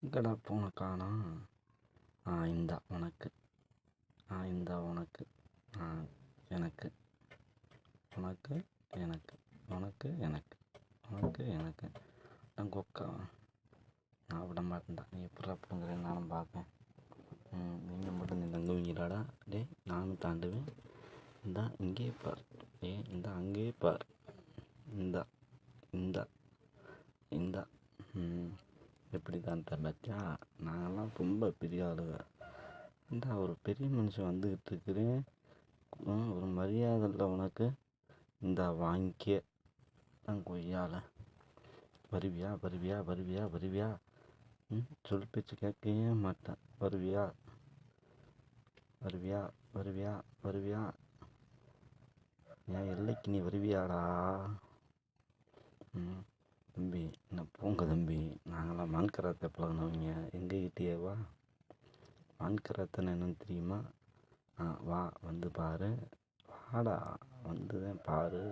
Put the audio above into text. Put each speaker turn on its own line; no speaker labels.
எங்கடா போன காணோம். இந்தா உனக்கு, இந்தா உனக்கு, எனக்கு, உனக்கு எனக்கு, உனக்கு எனக்கு, உனக்கு எனக்கு. கொக்கா நான் விட மாட்டேன்டா. நீ எப்படா பிடுங்குற நானும் பார்ப்பேன். நீங்கள் மட்டும் நீ தங்குவீங்களாடா? டே நானும் தாண்டுவேன். இந்தா இங்கே பார். இந்தா அங்கேயே பார். இந்தா இந்தா இந்தா எப்படி தான்டா பச்சா? நாங்கள்லாம் ரொம்ப பெரிய ஆளுங்க. இந்தா ஒரு பெரிய மனுஷன் வந்துக்கிட்டு இருக்கிறேன். ஒரு மரியாதை இல்லை உனக்கு? இந்தா வாங்கிக்க தான் கொய்யால. வருவியா வருவியா வருவியா வருவியா? சொல் பேச்சு கேட்கவே மாட்டேன். வருவியா வருவியா வருவியா வருவியா? என் எல்லைக்கு நீ வருவியாடா? தம்பி என்ன போங்க தம்பி. நாங்களாம் மான்கராத்தை பழகினவங்க. எங்ககிட்டேவா? மான்கராத்தைன்னு என்னன்னு தெரியுமா? வா வந்து பாரு. வாடா வந்து தான் பாரு.